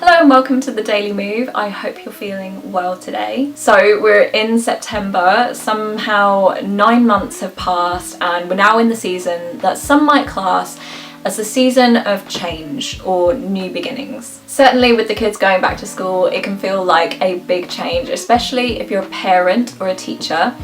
Hello and welcome to the Daily Move. I hope you're feeling well today. So we're in September, somehow 9 months have passed and we're now in the season that some might class as a season of change or new beginnings. Certainly with the kids going back to school, it can feel like a big change, especially if you're a parent or a teacher.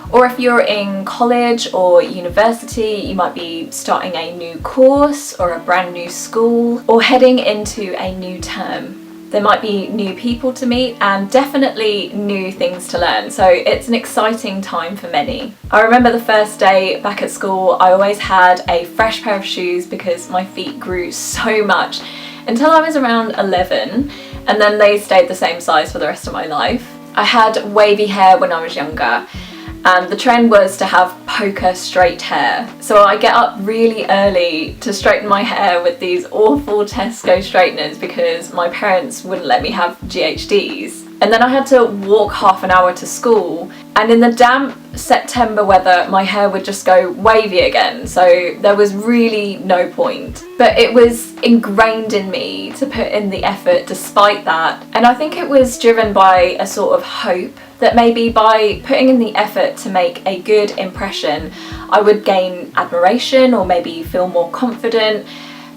Or if you're in college or university, you might be starting a new course or a brand new school or heading into a new term. There might be new people to meet and definitely new things to learn, so it's an exciting time for many. I remember the first day back at school, I always had a fresh pair of shoes because my feet grew so much until I was around 11, and then they stayed the same size for the rest of my life. I had wavy hair when I was younger, and the trend was to have poker straight hair. So I get up really early to straighten my hair with these awful Tesco straighteners because my parents wouldn't let me have GHDs. And then I had to walk half an hour to school, and in the damp September weather my hair would just go wavy again, so there was really no point. But it was ingrained in me to put in the effort despite that, and I think it was driven by a sort of hope that maybe by putting in the effort to make a good impression I would gain admiration or maybe feel more confident,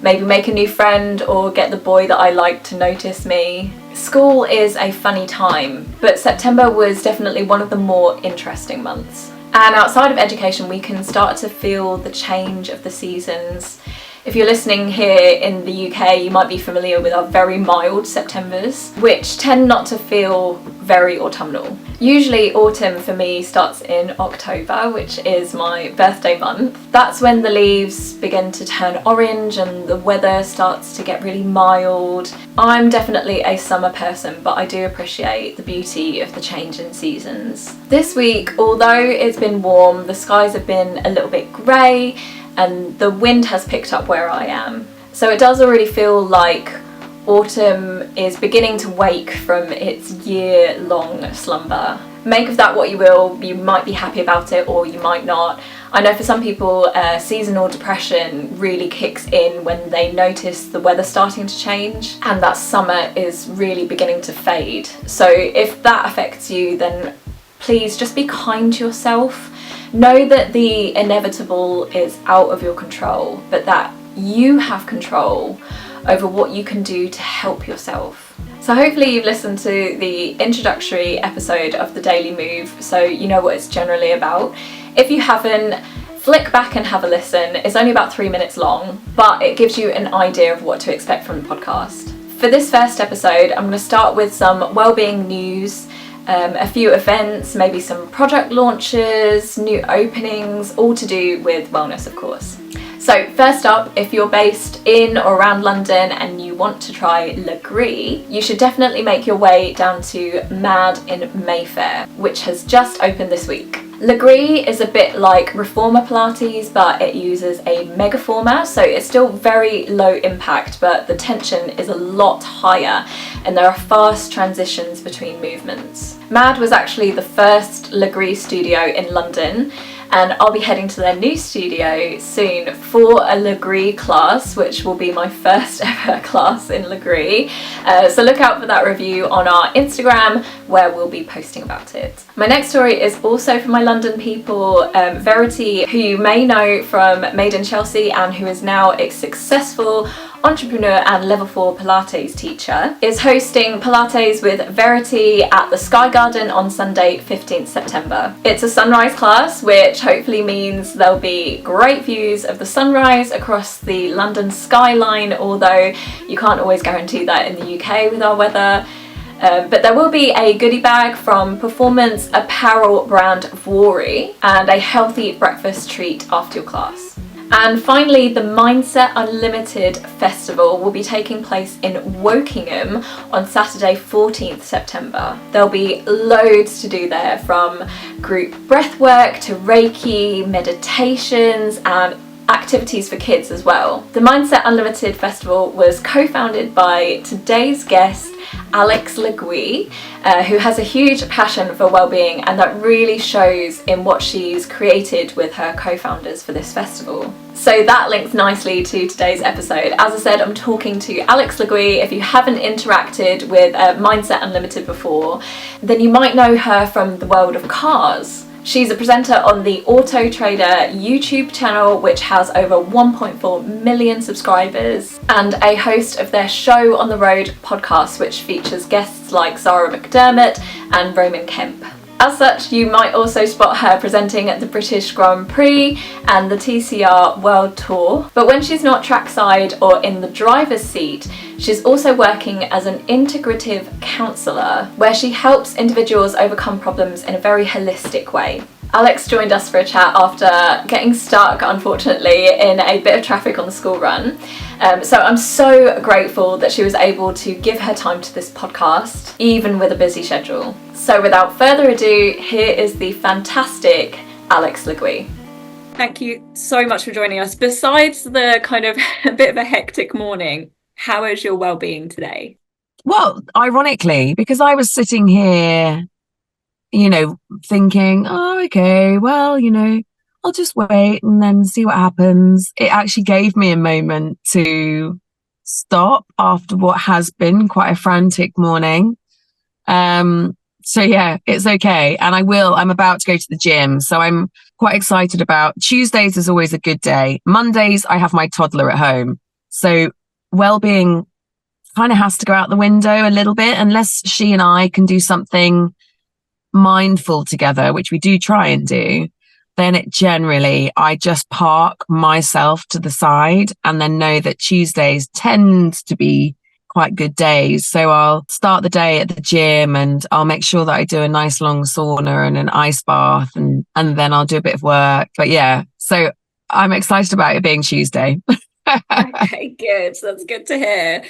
maybe make a new friend or get the boy that I like to notice me. School is a funny time, but September was definitely one of the more interesting months. And outside of education, we can start to feel the change of the seasons. If you're listening here in the UK, you might be familiar with our very mild Septembers, which tend not to feel very autumnal. Usually autumn for me starts in October, which is my birthday month. That's when the leaves begin to turn orange and the weather starts to get really mild. I'm definitely a summer person, but I do appreciate the beauty of the change in seasons. This week, although it's been warm, the skies have been a little bit grey and the wind has picked up where I am. So it does already feel like autumn is beginning to wake from its year-long slumber. Make of that what you will. You might be happy about it or you might not. I know for some people seasonal depression really kicks in when they notice the weather starting to change and that summer is really beginning to fade. So if that affects you, then please just be kind to yourself. Know that the inevitable is out of your control, but that you have control over what you can do to help yourself. So hopefully you've listened to the introductory episode of the Daily Move, so you know what it's generally about. If you haven't, flick back and have a listen. It's only about 3 minutes long, but it gives you an idea of what to expect from the podcast. For this first episode, I'm going to start with some wellbeing news, a few events, maybe some product launches, new openings, all to do with wellness, of course. So first up, if you're based in or around London and you want to try Legouix, you should definitely make your way down to Mad in Mayfair, which has just opened this week. Legouix is a bit like Reformer Pilates, but it uses a megaformer, so it's still very low impact, but the tension is a lot higher and there are fast transitions between movements. Mad was actually the first Legouix studio in London, and I'll be heading to their new studio soon for a Legouix class, which will be my first ever class in Legouix. So look out for that review on our Instagram, where we'll be posting about it. My next story is also for my London people. Verity, who you may know from Made in Chelsea and who is now a successful entrepreneur and level 4 Pilates teacher, is hosting Pilates with Verity at the Sky Garden on Sunday 15th September. It's a sunrise class, which hopefully means there'll be great views of the sunrise across the London skyline, although you can't always guarantee that in the UK with our weather. But there will be a goodie bag from performance apparel brand Vori and a healthy breakfast treat after your class. And finally, the Mindset Unlimited Festival will be taking place in Wokingham on Saturday 14th September. There'll be loads to do there, from group breathwork to Reiki, meditations and activities for kids as well. The Mindset Unlimited Festival was co-founded by today's guest, Alex Legouix, who has a huge passion for well-being, and that really shows in what she's created with her co-founders for this festival. So that links nicely to today's episode. As I said, I'm talking to Alex Legouix. If you haven't interacted with Mindset Unlimited before, then you might know her from the world of cars. She's a presenter on the Auto Trader YouTube channel, which has over 1.4 million subscribers, and a host of their Show on the Road podcast, which features guests like Zara McDermott and Roman Kemp. As such, you might also spot her presenting at the British Grand Prix and the TCR World Tour. But when she's not trackside or in the driver's seat, she's also working as an integrative counsellor, where she helps individuals overcome problems in a very holistic way. Alex joined us for a chat after getting stuck, unfortunately, in a bit of traffic on the school run. So I'm so grateful that she was able to give her time to this podcast, even with a busy schedule. So without further ado, here is the fantastic Alex Legouix. Thank you so much for joining us. Besides the kind of a bit of a hectic morning, how is your well-being today? Well, ironically, because I was sitting here, thinking, oh, okay, well, I'll just wait and then see what happens. It actually gave me a moment to stop after what has been quite a frantic morning. So yeah, it's okay. And I'm about to go to the gym. So I'm quite excited about Tuesdays is always a good day. Mondays, I have my toddler at home. So well-being kind of has to go out the window a little bit unless she and I can do something mindful together, which we do try and do. Then I just park myself to the side and then know that Tuesdays tend to be quite good days. So I'll start the day at the gym and I'll make sure that I do a nice long sauna and an ice bath and then I'll do a bit of work. But yeah, so I'm excited about it being Tuesday. Okay, good. That's good to hear.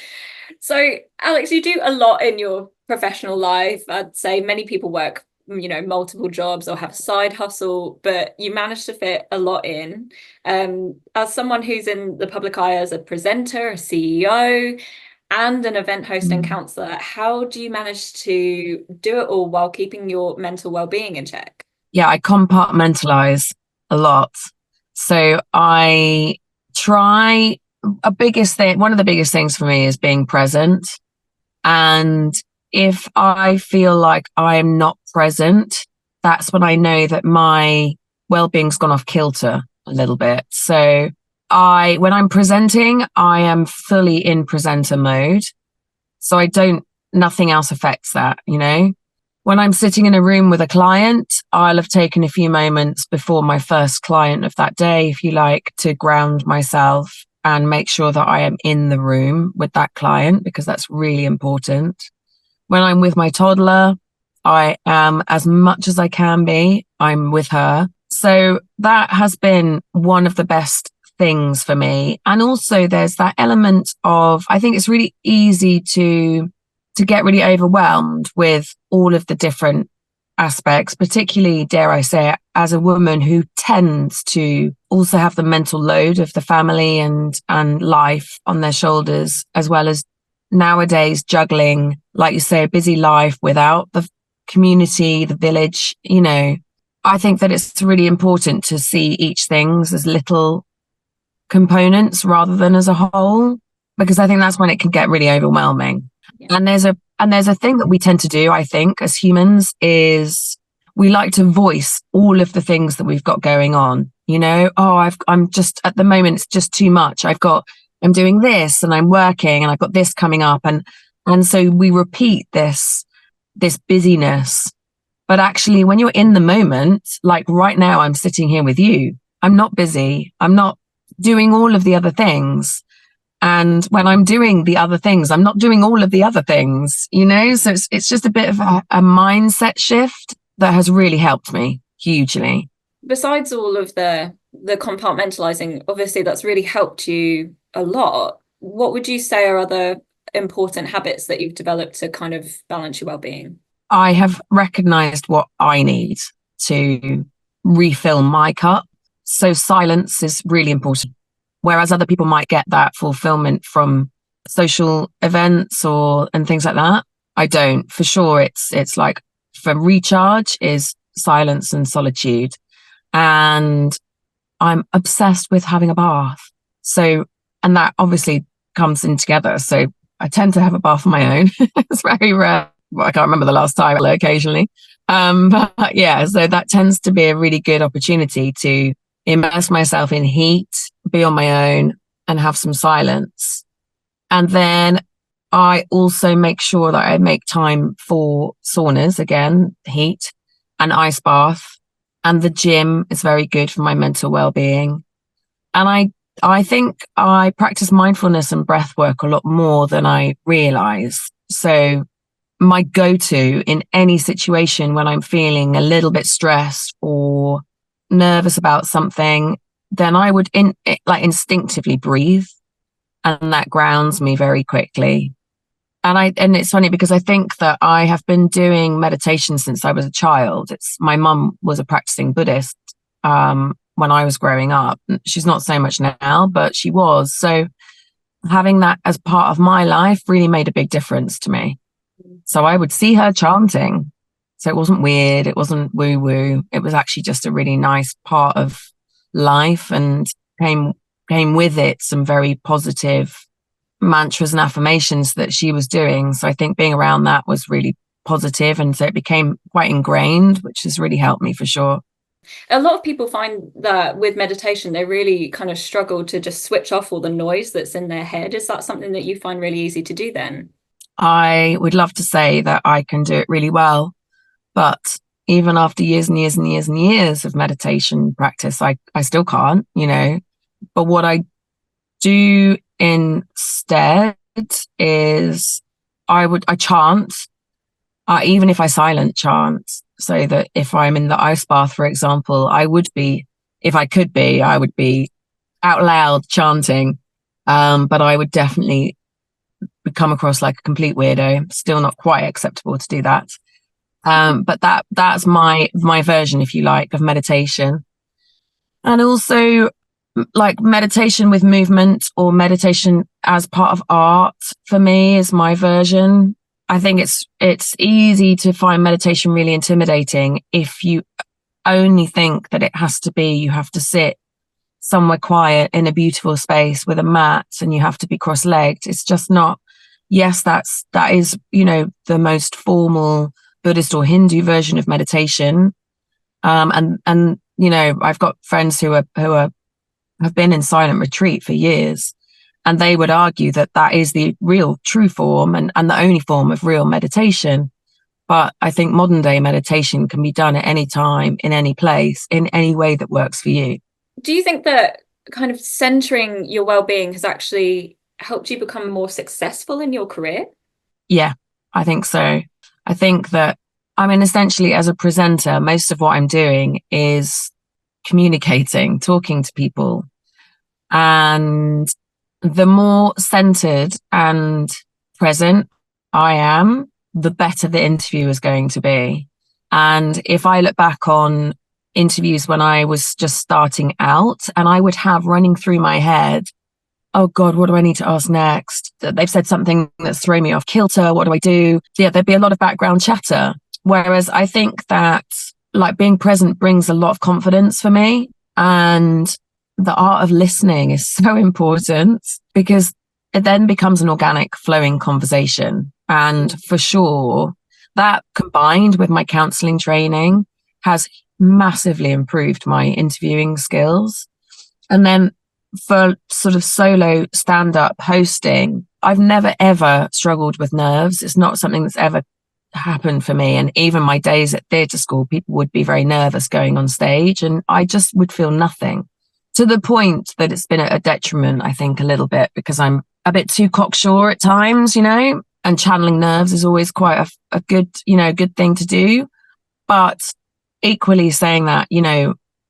So Alex, you do a lot in your professional life. I'd say many people work multiple jobs or have a side hustle, but you manage to fit a lot in. As someone who's in the public eye as a presenter, a CEO, and an event host and counsellor, how do you manage to do it all while keeping your mental well-being in check? Yeah, I compartmentalize a lot. So I try one of the biggest things for me is being present. And if I feel like I'm not present, that's when I know that my well-being's gone off kilter a little bit. So when I'm presenting, I am fully in presenter mode. So nothing else affects that, When I'm sitting in a room with a client, I'll have taken a few moments before my first client of that day, if you like, to ground myself and make sure that I am in the room with that client, because that's really important. When I'm with my toddler, I am, as much as I can be, I'm with her. So that has been one of the best things for me. And also there's that element of, I think it's really easy to get really overwhelmed with all of the different aspects, particularly, dare I say it, as a woman who tends to also have the mental load of the family and life on their shoulders, as well as nowadays juggling, like you say, a busy life without the community, the village. I think that it's really important to see each thing as little components rather than as a whole, because I think that's when it can get really overwhelming. Yeah. And there's a thing that we tend to do, I think, as humans, is we like to voice all of the things that we've got going on. I'm just, at the moment, it's just too much. I'm doing this and I'm working and I've got this coming up. And so we repeat this busyness. But actually, when you're in the moment, like right now, I'm sitting here with you. I'm not busy. I'm not doing all of the other things. And when I'm doing the other things, I'm not doing all of the other things, So it's just a bit of a mindset shift that has really helped me hugely. Besides all of the compartmentalizing, obviously that's really helped you a lot. What would you say are other important habits that you've developed to kind of balance your well-being? I have recognized what I need to refill my cup. So silence is really important. Whereas other people might get that fulfillment from social events and things like that. I don't. For sure, it's like for recharge is silence and solitude. And I'm obsessed with having a bath. So, and that obviously comes in together. So I tend to have a bath on my own. It's very rare. Well, I can't remember the last time, occasionally. But yeah, so that tends to be a really good opportunity to immerse myself in heat, be on my own and have some silence. And then I also make sure that I make time for saunas, again, heat, and ice bath. And the gym is very good for my mental well-being. And I think I practice mindfulness and breath work a lot more than I realize. So my go-to in any situation when I'm feeling a little bit stressed or nervous about something, then I would instinctively breathe, and that grounds me very quickly. And it's funny because I think that I have been doing meditation since I was a child. My mum was a practicing Buddhist when I was growing up. She's not so much now, but she was. So having that as part of my life really made a big difference to me. So I would see her chanting. So it wasn't weird. It wasn't woo woo. It was actually just a really nice part of life, and came with it some very positive mantras and affirmations that she was doing. So I think being around that was really positive, and so it became quite ingrained, which has really helped me for sure. A lot of people find that with meditation, they really kind of struggle to just switch off all the noise that's in their head. Is that something that you find really easy to do then? I would love to say that I can do it really well, but even after years and years and years and years of meditation practice, I still can't, But what I do instead is I chant, even if I silent chant, so that if I'm in the ice bath, for example, I would be out loud chanting. But I would definitely come across like a complete weirdo. Still not quite acceptable to do that. But that's my version, if you like, of meditation. And also like meditation with movement, or meditation as part of art, for me is my version. I think it's easy to find meditation really intimidating if you only think that you have to sit somewhere quiet in a beautiful space with a mat and you have to be cross-legged. It's just not. Yes, that is, the most formal Buddhist or Hindu version of meditation. And I've got friends who have been in silent retreat for years, and they would argue that is the real true form and the only form of real meditation. But I think modern day meditation can be done at any time, in any place, in any way that works for you. Do you think that kind of centering your well-being has actually helped you become more successful in your career? Yeah, I think so. I think that, essentially as a presenter, most of what I'm doing is communicating, talking to people. And the more centered and present I am, the better the interview is going to be. And if I look back on interviews when I was just starting out, and I would have running through my head, oh God, what do I need to ask next? They've said something that's thrown me off kilter. What do I do? Yeah, there'd be a lot of background chatter. Whereas I think that like being present brings a lot of confidence for me. And the art of listening is so important, because it then becomes an organic flowing conversation. And for sure, that combined with my counselling training has massively improved my interviewing skills. And then for sort of solo stand-up hosting, I've never ever struggled with nerves. It's not something that's ever happened for me. And even my days at theatre school, people would be very nervous going on stage, and I just would feel nothing, to the point that it's been a detriment, I think, a little bit, because I'm a bit too cocksure at times, and channeling nerves is always quite a good thing to do. But equally saying that,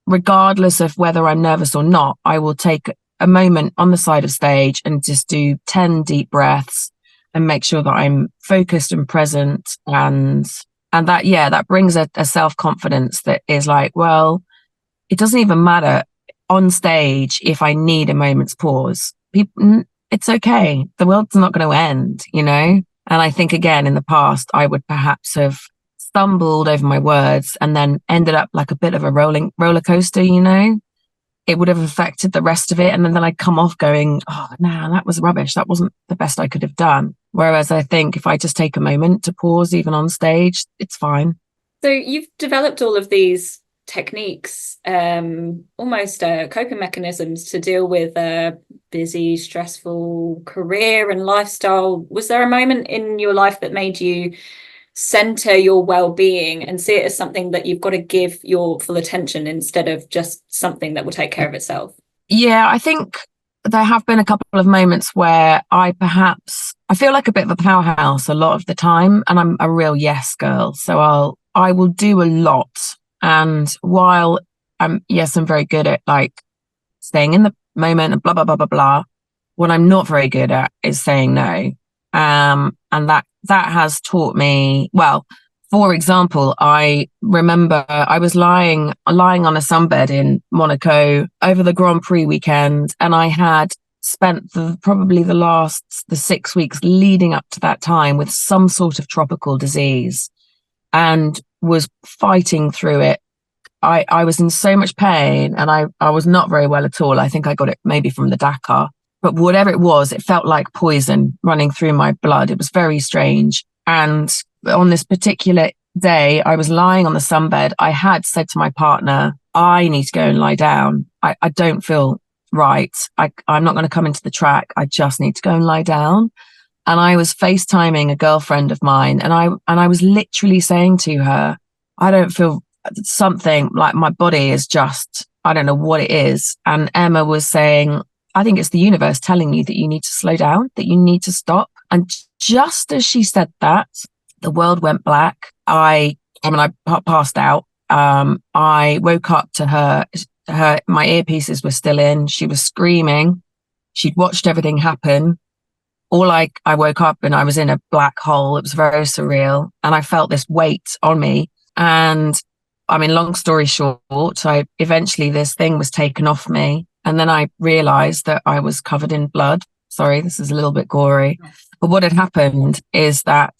regardless of whether I'm nervous or not, I will take a moment on the side of stage and just do 10 deep breaths and make sure that I'm focused and present. And that brings a self-confidence that is like, well, it doesn't even matter on stage, if I need a moment's pause, it's okay. The world's not going to end, you know? And I think, again, in the past, I would perhaps have stumbled over my words and then ended up like a bit of a roller coaster, you know? It would have affected the rest of it. And then I'd come off going, oh, no, that was rubbish. That wasn't the best I could have done. Whereas I think if I just take a moment to pause, even on stage, it's fine. So you've developed all of these techniques, almost coping mechanisms to deal with a busy, stressful career and lifestyle. Was there a moment in your life that made you center your well-being and see it as something that you've got to give your full attention instead of just something that will take care of itself? Yeah, I think there have been a couple of moments where I feel like a bit of a powerhouse a lot of the time, and I'm a real yes girl. So I will do a lot. And while I'm very good at like staying in the moment and blah, blah, blah, blah, blah, what I'm not very good at is saying no. And that has taught me, well, for example, I remember I was lying on a sunbed in Monaco over the Grand Prix weekend, and I had spent probably the 6 weeks leading up to that time with some sort of tropical disease and was fighting through it. I was in so much pain, and I was not very well at all. I think I got it maybe from the Dakar, but whatever it was, it felt like poison running through my blood. It was very strange. And on this particular day, I was lying on the sunbed. I had said to my partner, I need to go and lie down. I don't feel right. I'm not going to come into the track. I just need to go and lie down. And I was FaceTiming a girlfriend of mine, and I was literally saying to her, I don't feel something, like my body is just, I don't know what it is. And Emma was saying, I think it's the universe telling you that you need to slow down, that you need to stop. And just as she said that, the world went black. I passed out. I woke up to her, my earpieces were still in. She was screaming. She'd watched everything happen. I woke up and I was in a black hole. It was very surreal. And I felt this weight on me. And I mean, long story short, eventually this thing was taken off me. And then I realized that I was covered in blood. Sorry, this is a little bit gory. But what had happened is that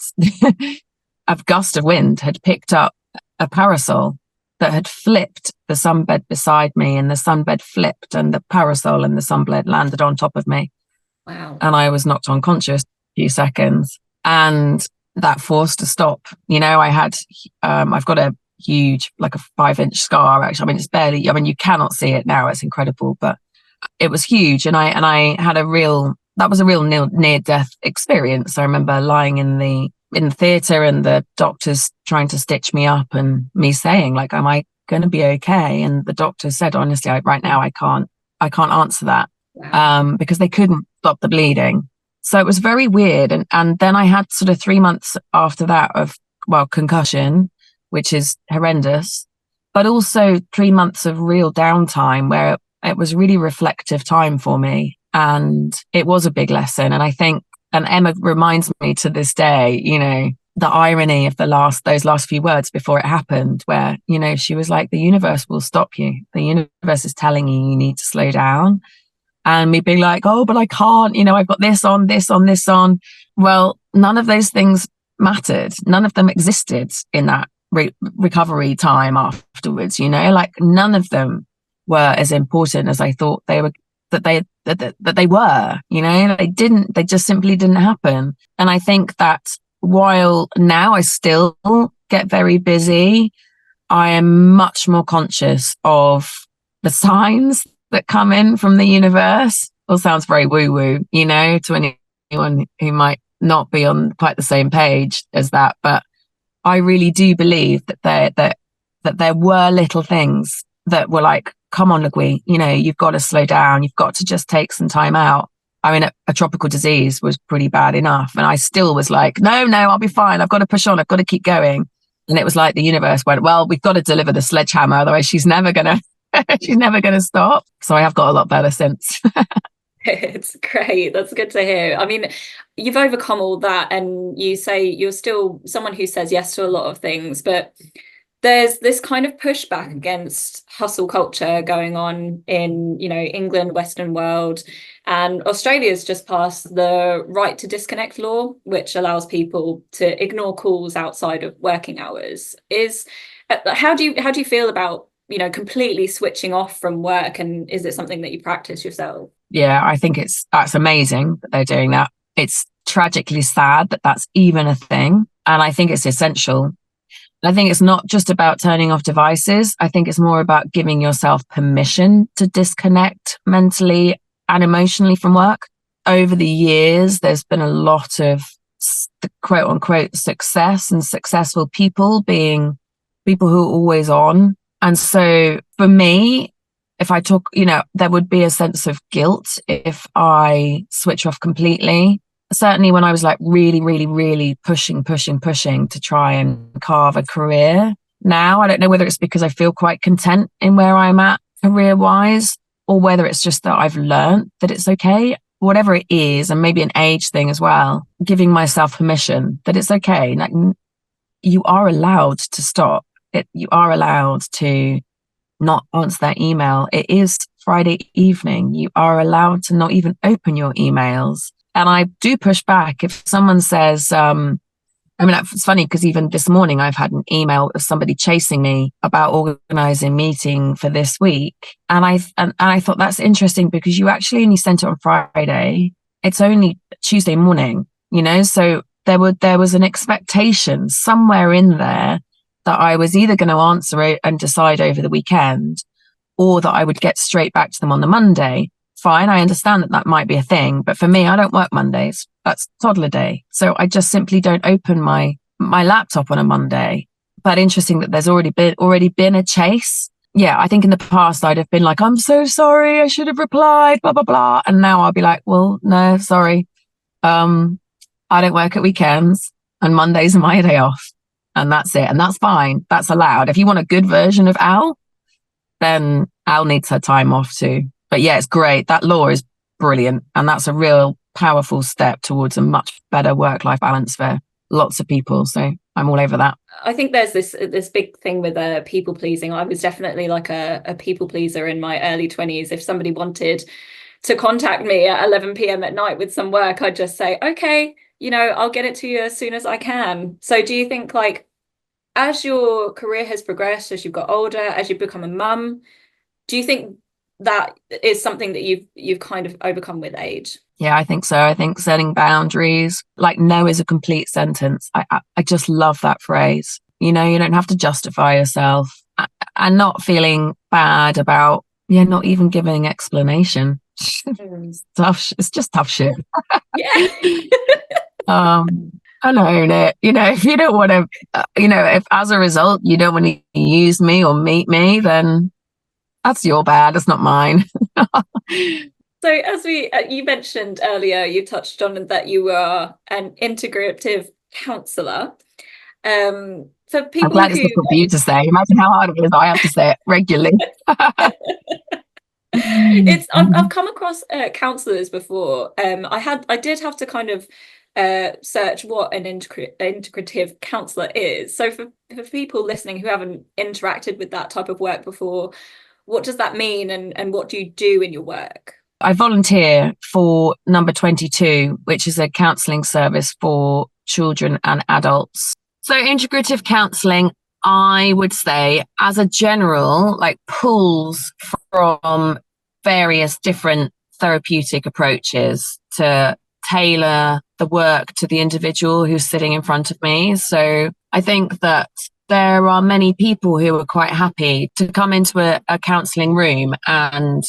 a gust of wind had picked up a parasol that had flipped the sunbed beside me, and the sunbed flipped and the parasol and the sunbed landed on top of me. Wow. And I was knocked unconscious a few seconds, and that forced a stop. You know, I've got a huge, like a 5-inch scar, actually. I mean, it's barely, you cannot see it now. It's incredible, but it was huge. And I had that was a real near-death experience. I remember lying in the theatre and the doctors trying to stitch me up and me saying, like, am I going to be okay? And the doctor said, honestly, right now I can't answer that. Wow. Because they couldn't stop the bleeding. So it was very weird. And then I had sort of 3 months after that of, concussion, which is horrendous, but also 3 months of real downtime where it was really reflective time for me. And it was a big lesson. And I think, and Emma reminds me to this day, you know, the irony of those last few words before it happened, where, you know, she was like, the universe will stop you. The universe is telling you need to slow down. And me being like, oh, but I can't, you know, I've got this on. Well, none of those things mattered. None of them existed in that recovery time afterwards, you know, like none of them were as important as I thought they were, that they were, you know, they just simply didn't happen. And I think that while now I still get very busy, I am much more conscious of the signs that come in from the universe. All sounds very woo-woo, you know, to anyone who might not be on quite the same page as that. But I really do believe that there were little things that were like, come on, Legouix, you know, you've got to slow down. You've got to just take some time out. I mean, a tropical disease was pretty bad enough. And I still was like, no, I'll be fine. I've got to push on. I've got to keep going. And it was like the universe went, well, we've got to deliver the sledgehammer. Otherwise she's never going to stop. So I have got a lot better since. It's great. That's good to hear. I mean, you've overcome all that, and you say you're still someone who says yes to a lot of things, but there's this kind of pushback against hustle culture going on in, England, Western world, and Australia's just passed the right to disconnect law, which allows people to ignore calls outside of working hours. How do you feel about, completely switching off from work, and is it something that you practice yourself? Yeah, I think that's amazing that they're doing that. It's tragically sad that that's even a thing. And I think it's essential. I think it's not just about turning off devices. I think it's more about giving yourself permission to disconnect mentally and emotionally from work. Over the years, there's been a lot of quote unquote success and successful people being people who are always on. And so for me, if I talk, there would be a sense of guilt if I switch off completely. Certainly when I was like really, really, really pushing to try and carve a career. Now, I don't know whether it's because I feel quite content in where I'm at career wise, or whether it's just that I've learned that it's okay, whatever it is, and maybe an age thing as well, giving myself permission that it's okay. Like, you are allowed to stop it. You are allowed to not answer that email. It is Friday evening. You are allowed to not even open your emails. And I do push back if someone says, it's funny because even this morning I've had an email of somebody chasing me about organizing a meeting for this week. And I thought that's interesting because you actually only sent it on Friday. It's only Tuesday morning, so there was an expectation somewhere in there that I was either going to answer it and decide over the weekend, or that I would get straight back to them on the Monday. Fine, I understand that might be a thing, but for me, I don't work Mondays. That's toddler day. So I just simply don't open my laptop on a Monday. But interesting that there's already been a chase. Yeah, I think in the past I'd have been like, I'm so sorry, I should have replied, blah, blah, blah. And now I'll be like, well, no, sorry. I don't work at weekends, and Mondays are my day off. And that's it. And that's fine. That's allowed. If you want a good version of Al, then Al needs her time off too. But yeah, it's great. That law is brilliant. And that's a real powerful step towards a much better work-life balance for lots of people. So I'm all over that. I think there's this big thing with people pleasing. I was definitely like a people pleaser in my early 20s. If somebody wanted to contact me at 11 p.m. at night with some work, I'd just say, okay, I'll get it to you as soon as I can. So do you think, like, as your career has progressed, as you've got older, as you've become a mum, do you think that is something that you've kind of overcome with age? Yeah, I think so. I think setting boundaries, like no is a complete sentence. I just love that phrase. You don't have to justify yourself, and not feeling bad about, not even giving explanation. It's tough. It's just tough shit. Yeah. I own it. If you don't want to, if as a result you don't want to use me or meet me, then that's your bad. It's not mine. So as you mentioned earlier, you touched on that you were an integrative counsellor. For people, I'm glad it's difficult for you to say. Imagine how hard it is. I have to say it regularly. I've come across counsellors before. I did have to kind of search what an integrative counsellor is. So for people listening who haven't interacted with that type of work before, what does that mean, and what do you do in your work? I volunteer for Number 22, which is a counselling service for children and adults. So integrative counselling, I would say, as a general, like, pulls from various different therapeutic approaches to tailor the work to the individual who's sitting in front of me. So I think that there are many people who are quite happy to come into a counselling room and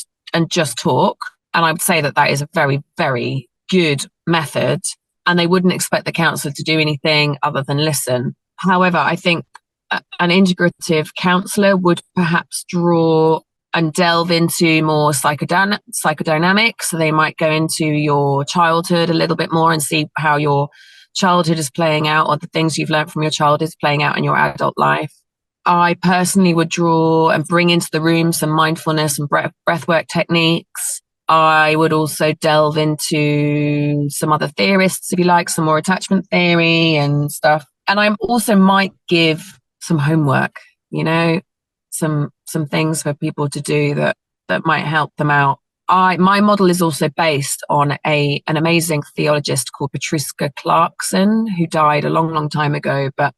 just talk. And I would say that is a very, very good method. And they wouldn't expect the counsellor to do anything other than listen. However, I think an integrative counsellor would perhaps draw and delve into more psychodynamics. So they might go into your childhood a little bit more and see how your childhood is playing out, or the things you've learned from your childhood is playing out in your adult life. I personally would draw and bring into the room some mindfulness and breathwork techniques. I would also delve into some other theorists, if you like, some more attachment theory and stuff. And I also might give some homework. some things for people to do that might help them out. My model is also based on an amazing theologist called Patricia Clarkson, who died a long time ago, but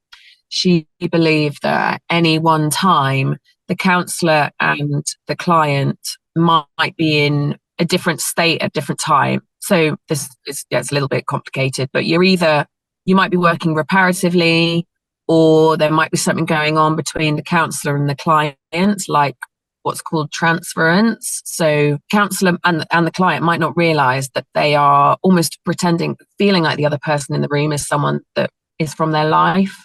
she believed that at any one time, the counsellor and the client might be in a different state at different time. So this gets a little bit complicated, but you might be working reparatively, or there might be something going on between the counsellor and the client, like what's called transference. So counsellor and the client might not realise that they are almost feeling like the other person in the room is someone that is from their life.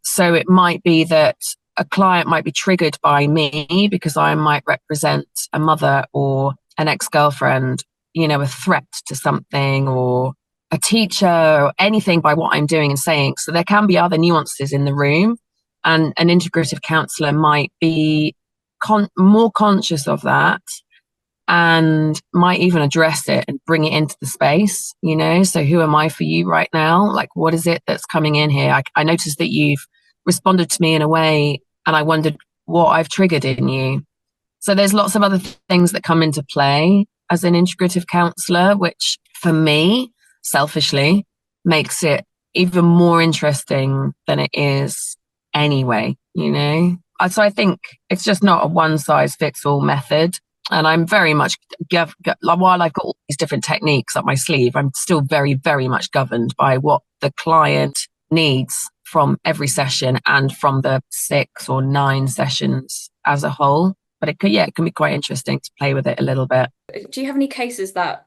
So it might be that a client might be triggered by me because I might represent a mother or an ex-girlfriend, a threat to something, or a teacher, or anything by what I'm doing and saying. So there can be other nuances in the room, and an integrative counsellor might be more conscious of that and might even address it and bring it into the space, so who am I for you right now? Like, what is it that's coming in here? I noticed that you've responded to me in a way, and I wondered what I've triggered in you. So there's lots of other things that come into play as an integrative counsellor, which for me, selfishly, makes it even more interesting than it is anyway, So I think it's just not a one size fits all method. And I'm very much, while I've got all these different techniques up my sleeve, I'm still very, very much governed by what the client needs from every session and from the 6 or 9 sessions as a whole. But it can be quite interesting to play with it a little bit. Do you have any cases that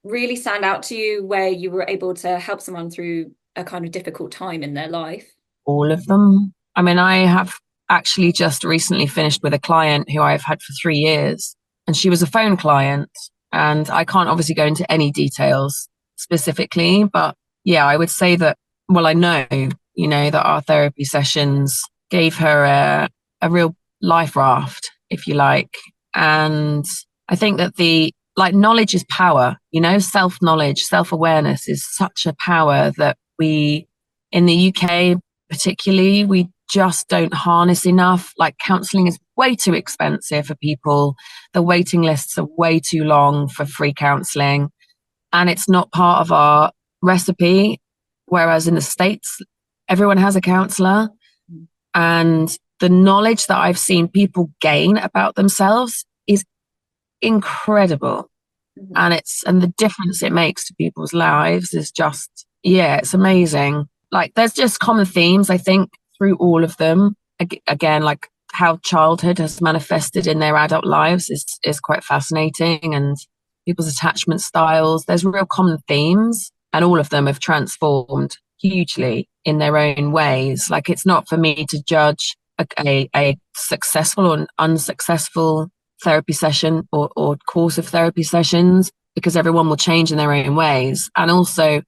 really stand out to you where you were able to help someone through a kind of difficult time in their life? All of them. I mean, I have actually just recently finished with a client who I've had for 3 years, and she was a phone client, and I can't obviously go into any details specifically, but yeah, I would say that, well, I know, that our therapy sessions gave her a real life raft, if you like. And I think that knowledge is power, self-knowledge, self-awareness is such a power that we, in the UK particularly, we just don't harness enough. Like, counselling is way too expensive for people. The waiting lists are way too long for free counselling, and it's not part of our recipe. Whereas in the States, everyone has a counsellor, and the knowledge that I've seen people gain about themselves is incredible. And the difference it makes to people's lives is just, it's amazing. Like, there's just common themes, I think, through all of them. Again, like how childhood has manifested in their adult lives is quite fascinating, and people's attachment styles. There's real common themes, and all of them have transformed hugely in their own ways. Like, it's not for me to judge a successful or an unsuccessful therapy session or course of therapy sessions, because everyone will change in their own ways. And also,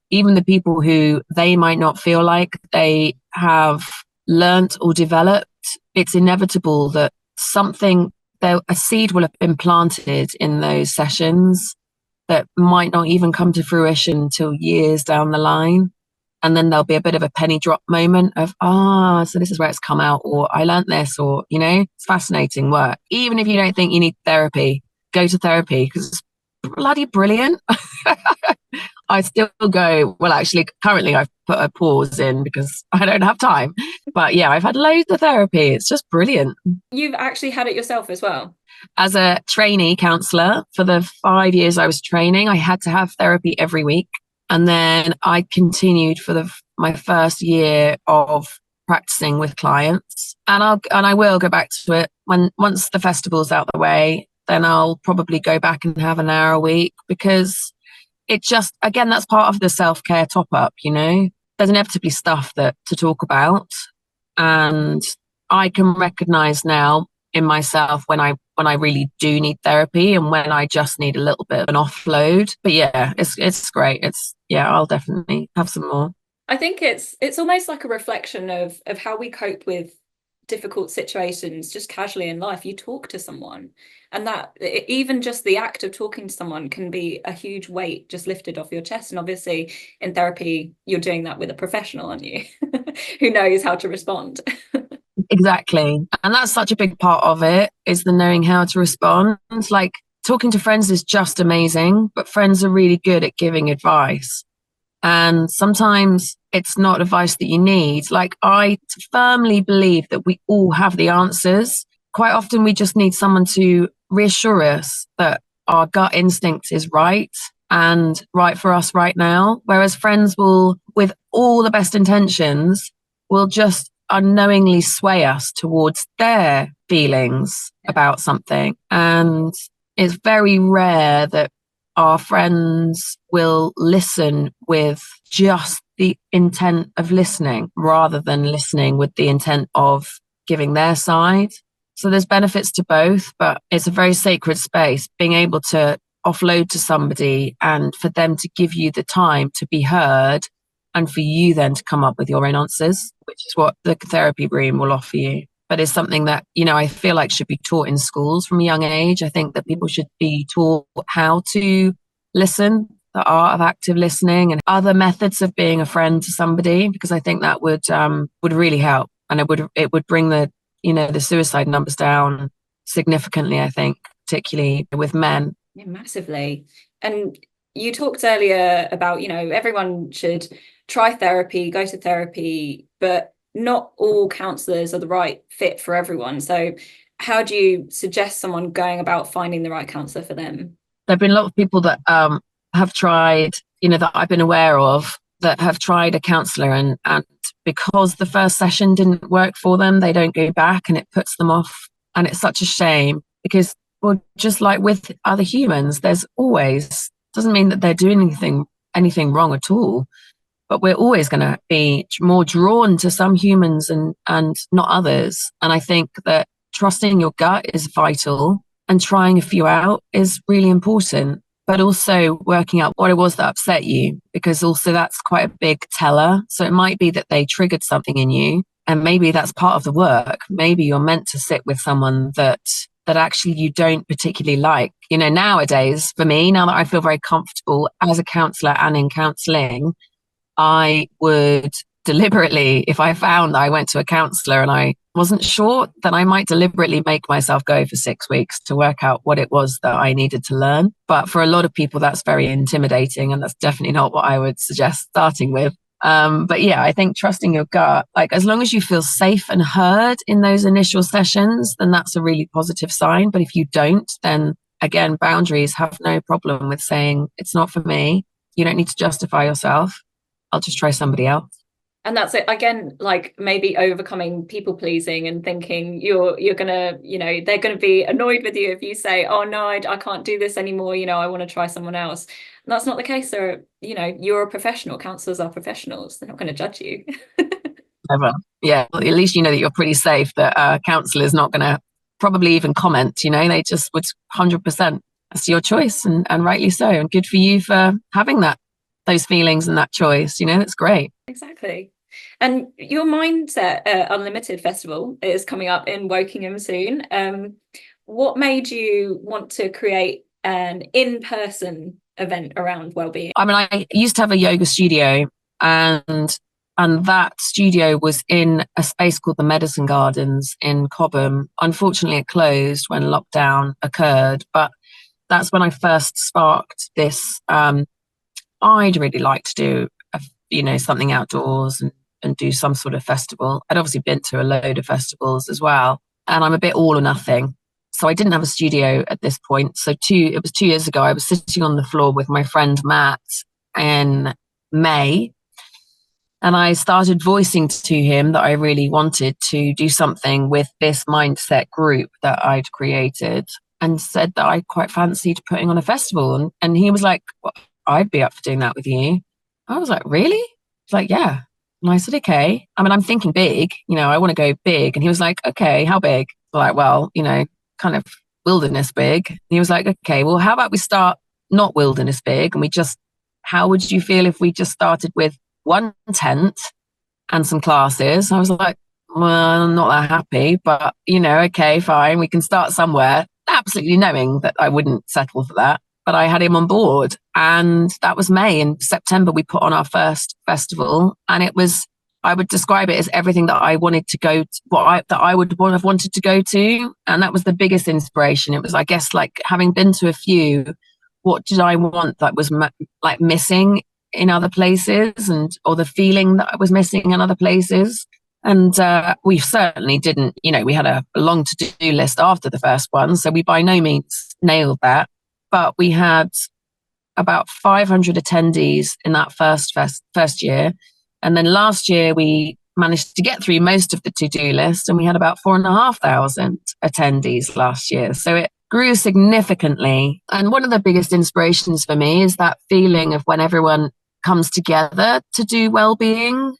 even the people who they might not feel like they have learnt or developed, it's inevitable that a seed will have been planted in those sessions that might not even come to fruition until years down the line. And then there'll be a bit of a penny drop moment of, so this is where it's come out, or I learnt this, or, it's fascinating work. Even if you don't think you need therapy, go to therapy, because it's bloody brilliant. I still go, well, actually, currently I've put a pause in because I don't have time. But yeah, I've had loads of therapy. It's just brilliant. You've actually had it yourself as well? As a trainee counsellor, for the 5 years I was training, I had to have therapy every week. And then I continued for my first year of practicing with clients. And I will go back to it once the festival's out the way. Then I'll probably go back and have an hour a week, because it just, again, that's part of the self-care top-up, There's inevitably stuff to talk about. And I can recognize now in myself when I really do need therapy and when I just need a little bit of an offload. But yeah, it's great. I'll definitely have some more. I think it's almost like a reflection of how we cope with difficult situations just casually in life. You talk to someone, and that even just the act of talking to someone can be a huge weight just lifted off your chest. And obviously in therapy, you're doing that with a professional, aren't you? Who knows how to respond. Exactly. And that's such a big part of it, is the knowing how to respond. Like, talking to friends is just amazing, but friends are really good at giving advice. And sometimes it's not advice that you need. Like, I firmly believe that we all have the answers. Quite often we just need someone to reassure us that our gut instinct is right and right for us right now. Whereas friends will, with all the best intentions, will just unknowingly sway us towards their feelings about something. And it's very rare that our friends will listen with just the intent of listening rather than listening with the intent of giving their side. So there's benefits to both, but it's a very sacred space, being able to offload to somebody and for them to give you the time to be heard and for you then to come up with your own answers, which is what the therapy room will offer you. But it's something that, you know, I feel like should be taught in schools from a young age. I think that people should be taught how to listen, the art of active listening and other methods of being a friend to somebody, because I think that would really help. And it would bring the, you know, the suicide numbers down significantly, I think, particularly with men. Yeah, massively. And you talked earlier about, you know, everyone should try therapy, go to therapy, but not all counsellors are the right fit for everyone. So how do you suggest someone going about finding the right counsellor for them? There have been a lot of people that have tried, you know, that I've been aware of, that have tried a counsellor and because the first session didn't work for them, they don't go back and it puts them off. And it's such a shame because, well, just like with other humans, there's always, doesn't mean that they're doing anything wrong at all, but we're always going to be more drawn to some humans and not others. And I think that trusting your gut is vital and trying a few out is really important, but also working out what it was that upset you, because also that's quite a big teller. So it might be that they triggered something in you and maybe that's part of the work. Maybe you're meant to sit with someone that actually you don't particularly like. You know, nowadays, for me, now that I feel very comfortable as a counsellor and in counselling, I would deliberately, if I found that I went to a counsellor and I wasn't sure, then I might deliberately make myself go for 6 weeks to work out what it was that I needed to learn. But for a lot of people, that's very intimidating. And that's definitely not what I would suggest starting with. But yeah, I think trusting your gut, like as long as you feel safe and heard in those initial sessions, then that's a really positive sign. But if you don't, then again, boundaries, have no problem with saying it's not for me. You don't need to justify yourself. I'll just try somebody else. And that's it again, like maybe overcoming people pleasing and thinking you're gonna, you know, they're gonna be annoyed with you if you say, oh no, I can't do this anymore, you know, I want to try someone else. And that's not the case. Or, you know, you're a professional, counsellors are professionals, they're not going to judge you. Ever. Yeah, well, at least you know that you're pretty safe, that a counsellor is not going to probably even comment, you know, they just would 100%. That's your choice and rightly so. And good for you for having those feelings and that choice, you know, it's great. Exactly. And your Mindset Unlimited Festival is coming up in Wokingham soon. What made you want to create an in-person event around wellbeing? I mean, I used to have a yoga studio and that studio was in a space called the Medicine Gardens in Cobham. Unfortunately, it closed when lockdown occurred, but that's when I first sparked this. I'd really like to do, something outdoors and do some sort of festival. I'd obviously been to a load of festivals as well, and I'm a bit all or nothing. So I didn't have a studio at this point. So it was 2 years ago, I was sitting on the floor with my friend Matt in May, and I started voicing to him that I really wanted to do something with this mindset group that I'd created, and said that I quite fancied putting on a festival. And he was like, well, I'd be up for doing that with you. I was like, really? He's like, yeah. And I said, okay. I mean, I'm thinking big, I want to go big. And he was like, okay, how big? Like, well, kind of wilderness big. And he was like, okay, well, how about we start not wilderness big? And how would you feel if we just started with one tent and some classes? I was like, well, I'm not that happy, but okay, fine. We can start somewhere, absolutely knowing that I wouldn't settle for that. But I had him on board, and that was May. In September, we put on our first festival, and it was I would describe it as everything that I wanted to go to, that I would have wanted to go to. And that was the biggest inspiration. It was, I guess, like having been to a few, what did I want that was like missing in other places, or the feeling that I was missing in other places. And we certainly didn't, we had a long to-do list after the first one. So we by no means nailed that. But we had about 500 attendees in that first year. And then last year we managed to get through most of the to-do list, and we had about 4,500 attendees last year. So it grew significantly. And one of the biggest inspirations for me is that feeling of when everyone comes together to do well-being.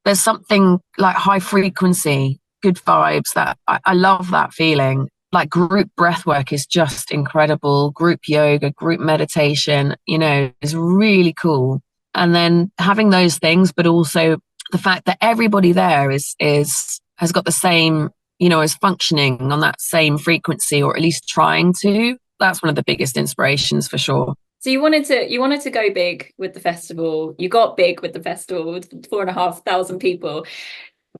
There's something like high frequency, good vibes that I love that feeling. Like group breathwork is just incredible. Group yoga, group meditation, is really cool. And then having those things, but also the fact that everybody there has got the same, is functioning on that same frequency, or at least trying to. That's one of the biggest inspirations for sure. So you wanted to go big with the festival. You got big with the festival with 4,500 people.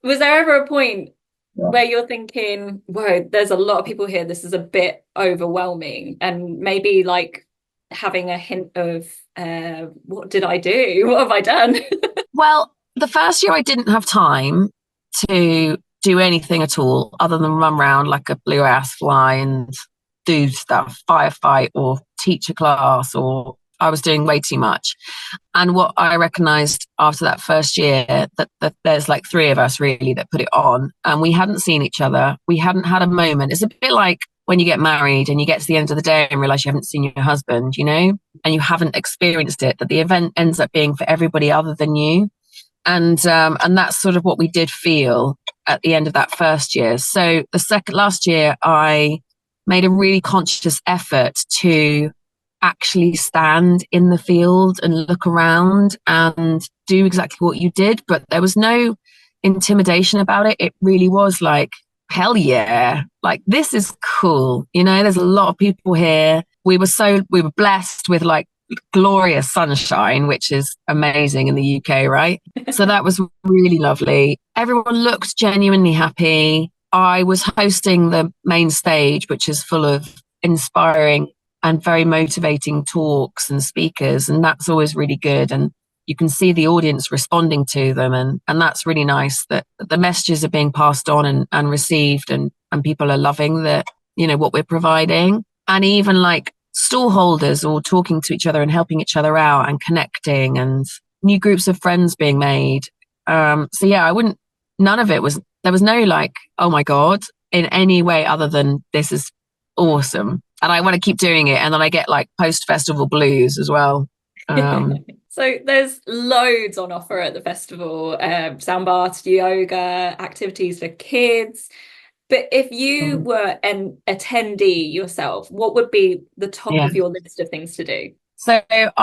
Was there ever a point where you're thinking, whoa, there's a lot of people here, this is a bit overwhelming, and maybe like having a hint of what did I do? What have I done? Well, the first year I didn't have time to do anything at all other than run around like a blue ass fly and do stuff, firefight or teach a class, or I was doing way too much. And what I recognized after that first year, that there's like three of us really that put it on, and we hadn't seen each other. We hadn't had a moment. It's a bit like when you get married and you get to the end of the day and realize you haven't seen your husband, and you haven't experienced it, that the event ends up being for everybody other than you. And that's sort of what we did feel at the end of that first year. So last year, I made a really conscious effort to actually stand in the field and look around and do exactly what you did. But there was no intimidation about it. It really was like, hell yeah, like this is cool. There's a lot of people here. We were blessed with like glorious sunshine, which is amazing in the UK, right? So that was really lovely. Everyone looked genuinely happy. I was hosting the main stage, which is full of inspiring and very motivating talks and speakers. And that's always really good. And you can see the audience responding to them. And that's really nice that the messages are being passed on and received, and people are loving what we're providing. And even like stall holders all talking to each other and helping each other out and connecting, and new groups of friends being made. So yeah, there was no like, oh my God, in any way other than this is awesome. And I want to keep doing it. And then I get like post-festival blues as well. So there's loads on offer at the festival, sound baths, yoga, activities for kids. But if you were an attendee yourself, what would be the top of your list of things to do? So if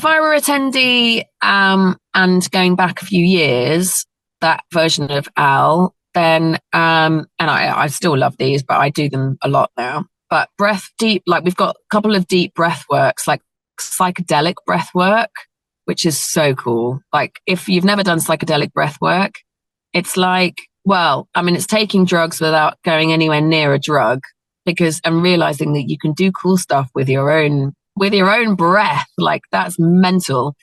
I were attendee and going back a few years, that version of Al, then and I still love these, but I do them a lot now. But deep, like we've got a couple of deep breath works, like psychedelic breath work, which is so cool. Like if you've never done psychedelic breath work, it's like, well, I mean, it's taking drugs without going anywhere near a drug, because I'm realizing that you can do cool stuff with your own breath. Like that's mental.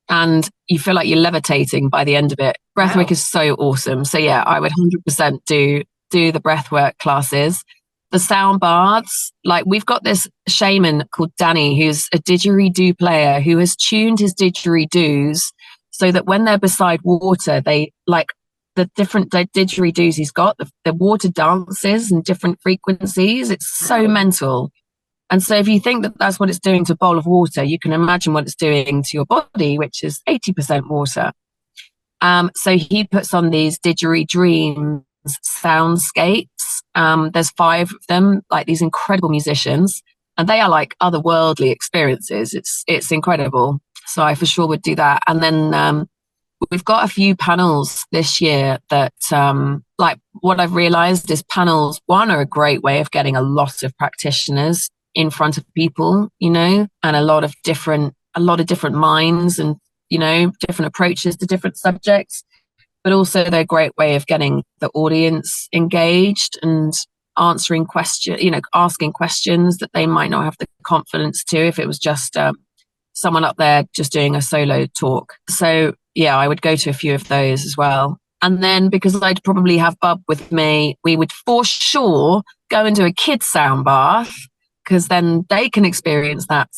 And you feel like you're levitating by the end of it. Breathwork is so awesome. So yeah, I would 100% do the breathwork classes. The sound baths, like we've got this shaman called Danny, who's a didgeridoo player who has tuned his didgeridoos so that when they're beside water, they like the different didgeridoos he's got, the water dances and different frequencies. It's so mental. And so if you think that that's what it's doing to a bowl of water, you can imagine what it's doing to your body, which is 80% water. So he puts on these didgeridreams soundscapes. There's 5 of them, like these incredible musicians, and they are like otherworldly experiences. It's incredible. So I for sure would do that. And then we've got a few panels this year that like what I've realized is panels, one, are a great way of getting a lot of practitioners in front of people, and a lot of different minds and, different approaches to different subjects. but also they're a great way of getting the audience engaged and answering questions, asking questions that they might not have the confidence to if it was just someone up there just doing a solo talk. So yeah, I would go to a few of those as well. And then because I'd probably have Bub with me, we would for sure go and do a kids sound bath, because then they can experience that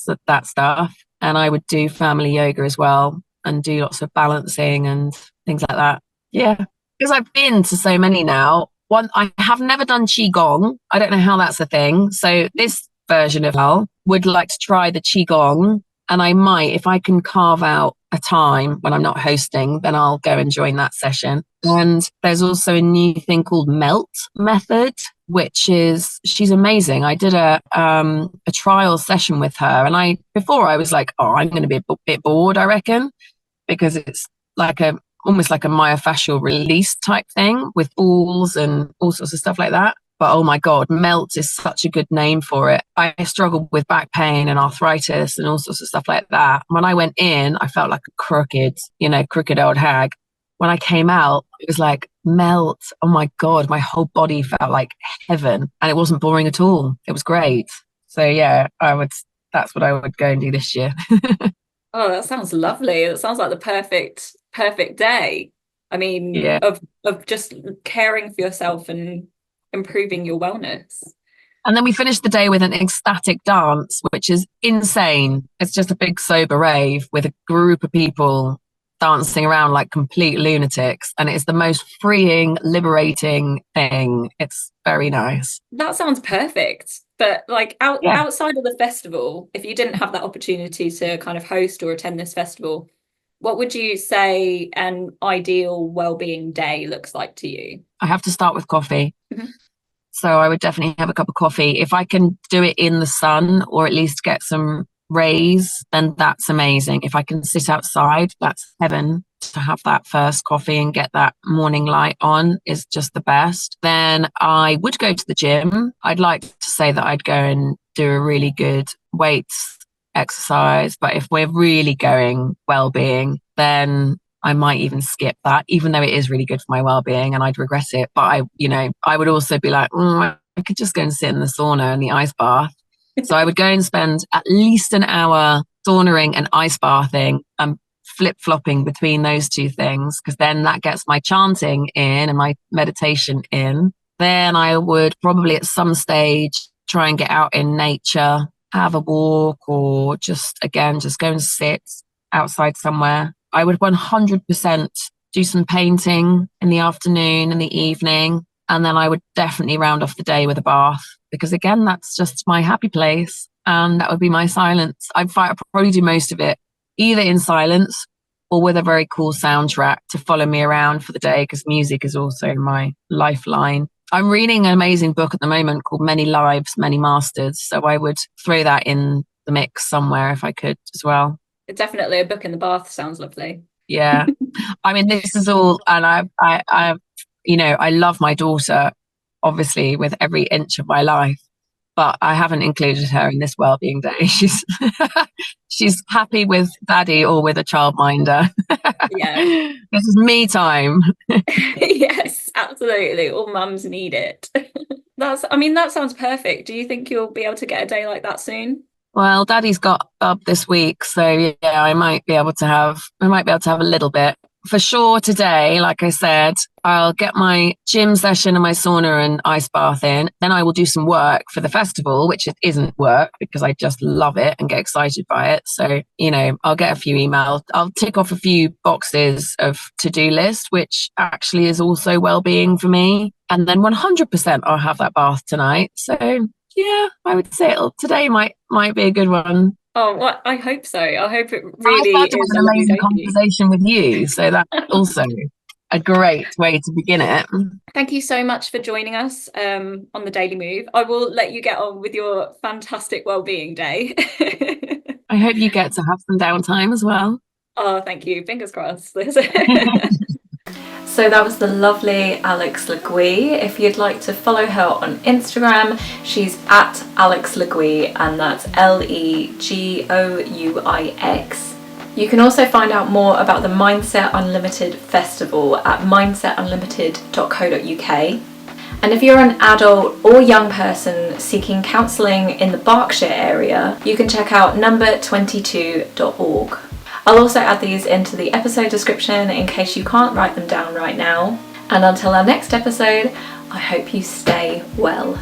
stuff. And I would do family yoga as well and do lots of balancing and things like that. Yeah, because I've been to so many now. I have never done Qigong. I don't know how that's a thing. So this version of Al would like to try the Qigong. And I might, if I can carve out a time when I'm not hosting, then I'll go and join that session. And there's also a new thing called Melt Method, which is, she's amazing. I did a trial session with her, and before I was like, oh, I'm going to be a bit bored, I reckon, because it's like almost like a myofascial release type thing with balls and all sorts of stuff like that. But oh my God, Melt is such a good name for it. I struggled with back pain and arthritis and all sorts of stuff like that. When I went in, I felt like a crooked old hag. When I came out, it was like, Melt. Oh my God, my whole body felt like heaven, and it wasn't boring at all. It was great. So yeah, that's what I would go and do this year. Oh, that sounds lovely. That sounds like the perfect day. I mean, Yeah. of just caring for yourself and improving your wellness. And then we finished the day with an ecstatic dance, which is insane. It's just a big sober rave with a group of people dancing around like complete lunatics. And it's the most freeing, liberating thing. It's very nice. That sounds perfect. But like outside of the festival, if you didn't have that opportunity to kind of host or attend this festival, what would you say an ideal well-being day looks like to you? I have to start with coffee. Mm-hmm. So I would definitely have a cup of coffee. If I can do it in the sun or at least get some rays, then that's amazing. If I can sit outside, that's heaven. To have that first coffee and get that morning light on is just the best. Then I would go to the gym. I'd like to say that I'd go and do a really good weights exercise, but if we're really going well-being, then I might even skip that, even though it is really good for my well-being and I'd regret it. But I would also be like, I could just go and sit in the sauna and the ice bath. So I would go and spend at least an hour saunering and ice bathing and flip-flopping between those two things, because then that gets my chanting in and my meditation in. Then I would probably at some stage try and get out in nature, have a walk, or just go and sit outside somewhere. I would 100% do some painting in the afternoon and the evening. And then I would definitely round off the day with a bath, because again, that's just my happy place. And that would be my silence. I'd probably do most of it either in silence or with a very cool soundtrack to follow me around for the day, because music is also my lifeline. I'm reading an amazing book at the moment called Many Lives, Many Masters. So I would throw that in the mix somewhere if I could as well. Definitely a book in the bath sounds lovely. Yeah. I mean, this is all, and I love my daughter, obviously, with every inch of my life, but I haven't included her in this wellbeing day. She's happy with daddy or with a childminder. Yeah. This is me time. Yes, absolutely. All mums need it. That sounds perfect. Do you think you'll be able to get a day like that soon? Well, daddy's got Bub this week, so yeah, I might be able to have a little bit. For sure today, like I said, I'll get my gym session and my sauna and ice bath in. Then I will do some work for the festival, which it isn't work because I just love it and get excited by it. So, I'll get a few emails. I'll tick off a few boxes of to-do list, which actually is also well-being for me. And then 100% I'll have that bath tonight. So yeah, I would say today might be a good one. Oh, well, I hope so. I hope it really is an amazing conversation with you. So that's also a great way to begin it. Thank you so much for joining us on the Daily Move. I will let you get on with your fantastic wellbeing day. I hope you get to have some downtime as well. Oh, thank you. Fingers crossed. So that was the lovely Alex Legouix. If you'd like to follow her on Instagram, she's at Alex Legouix, and that's Legouix. You can also find out more about the Mindset Unlimited Festival at mindsetunlimited.co.uk. And if you're an adult or young person seeking counselling in the Berkshire area, you can check out number22.org. I'll also add these into the episode description in case you can't write them down right now. And until our next episode, I hope you stay well.